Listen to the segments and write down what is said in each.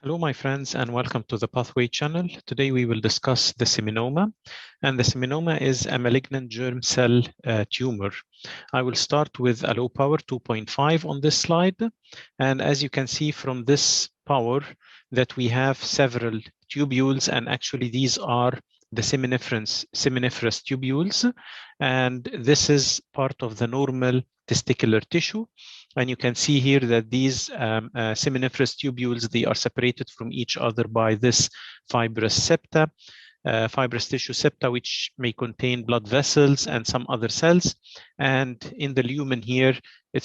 Hello, my friends, and welcome to the Pathway channel. Today we will discuss the seminoma, and the seminoma is a malignant germ cell tumor. I will start with a low power 2.5 on this slide, and as you can see from this power that we have several tubules, and actually these are the seminiferous tubules, and this is part of the normal testicular tissue. And you can see here that these seminiferous tubules, they are separated from each other by this fibrous septa, fibrous tissue septa, which may contain blood vessels and some other cells. And in the lumen here, we're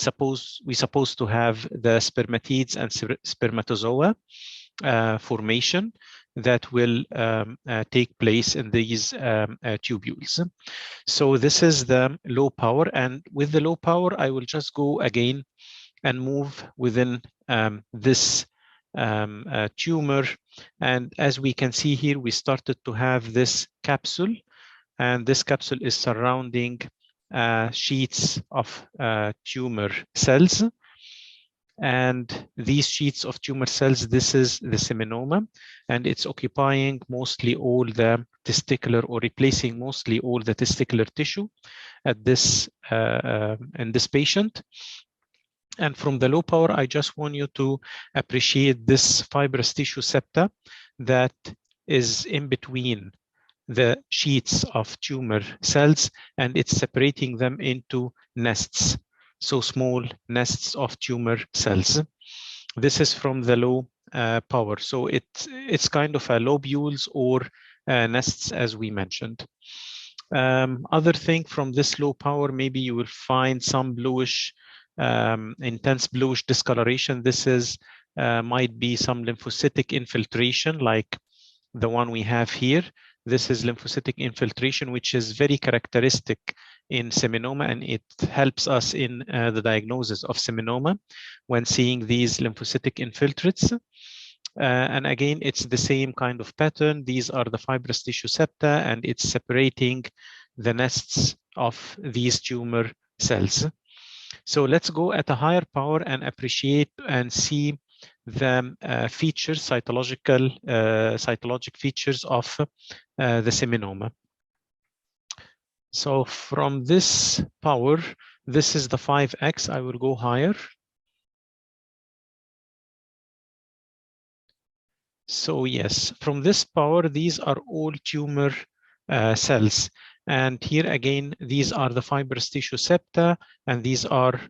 supposed to have the spermatids and spermatozoa formation that will take place in these tubules. So this is the low power, and with the low power, I will just go again and move within this tumor. And as we can see here, we started to have this capsule, and this capsule is surrounding sheets of tumor cells. And these sheets of tumor cells, this is the seminoma, and it's occupying mostly all the testicular, or replacing mostly all the testicular tissue at this in this patient. And from the low power, I just want you to appreciate this fibrous tissue septa that is in between the sheets of tumor cells, and it's separating them into nests. So small nests of tumor cells. This is from the low power. So it's kind of a lobules or nests, as we mentioned. Other thing from this low power, maybe you will find some bluish, intense bluish discoloration. This is might be some lymphocytic infiltration, like the one we have here. This is lymphocytic infiltration, which is very characteristic in seminoma, and it helps us in the diagnosis of seminoma when seeing these lymphocytic infiltrates. And again, it's the same kind of pattern. These are the fibrous tissue septa, and it's separating the nests of these tumor cells. So let's go at a higher power and appreciate and see the features, cytologic features of the seminoma. So from this power, this is the 5x. I will go higher. So yes, from this power, these are all tumor cells. And here again, these are the fibrous tissue septa, and these are,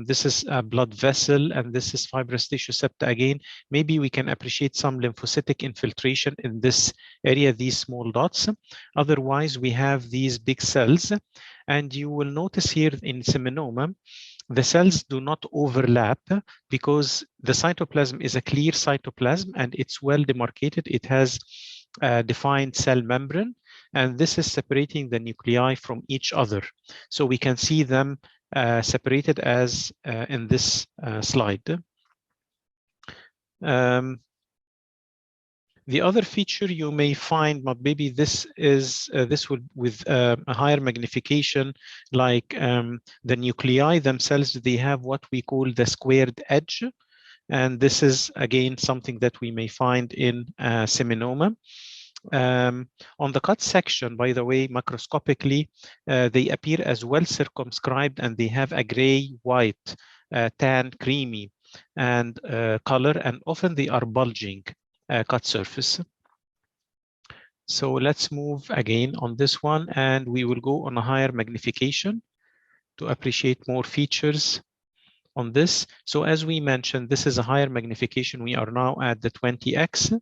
this is a blood vessel, and this is fibrous tissue septa again. Maybe we can appreciate some lymphocytic infiltration in this area, these small dots. Otherwise, we have these big cells. And you will notice here in seminoma, the cells do not overlap because the cytoplasm is a clear cytoplasm and it's well demarcated. It has a defined cell membrane, and this is separating the nuclei from each other. So we can see them separated as in this slide. The other feature you may find, but maybe this is this would with a higher magnification, like the nuclei themselves, they have what we call the squared edge, and this is again something that we may find in seminoma. On the cut section, by the way, microscopically, they appear as well circumscribed, and they have a gray, white, tan, creamy, and color, and often they are bulging cut surface. So let's move again on this one, and we will go on a higher magnification to appreciate more features on this. So as we mentioned, this is a higher magnification. We are now at the 20x.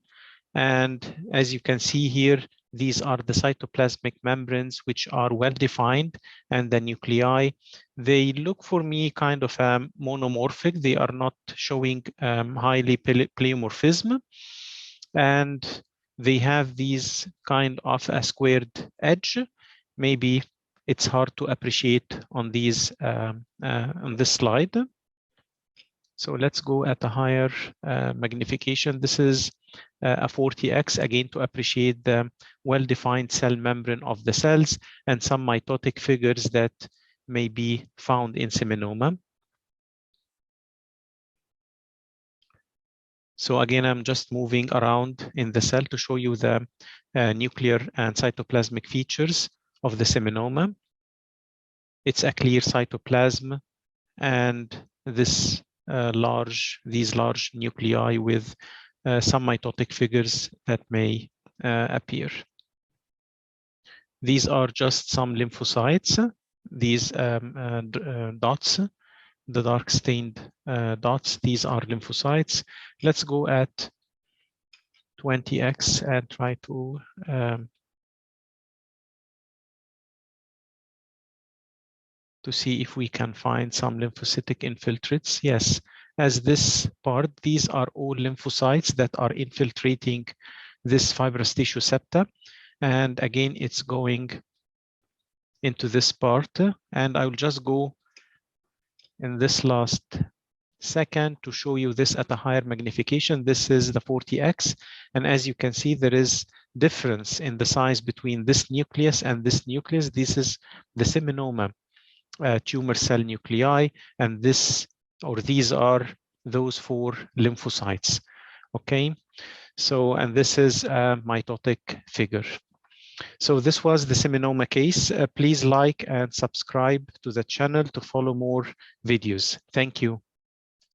And as you can see here, these are the cytoplasmic membranes, which are well defined, and the nuclei, they look for me kind of monomorphic. They are not showing highly pleomorphism, and they have these kind of a squared edge. Maybe it's hard to appreciate on these on this slide. So let's go at a higher magnification. This is a 40x, again, to appreciate the well-defined cell membrane of the cells and some mitotic figures that may be found in seminoma. So again, I'm just moving around in the cell to show you the nuclear and cytoplasmic features of the seminoma. It's a clear cytoplasm, and these large nuclei with some mitotic figures that may appear. These are just some lymphocytes. These dots, the dark stained dots, these are lymphocytes. Let's go at 20x and try to see if we can find some lymphocytic infiltrates. Yes, as this part, these are all lymphocytes that are infiltrating this fibrous tissue septa. And again, it's going into this part. And I will just go in this last second to show you this at a higher magnification. This is the 40x. And as you can see, there is difference in the size between this nucleus and this nucleus. This is the seminoma tumor cell nuclei, and these are those 4 lymphocytes. Okay, so, and this is a mitotic figure. So this was the seminoma case. Please like and subscribe to the channel to follow more videos. Thank you.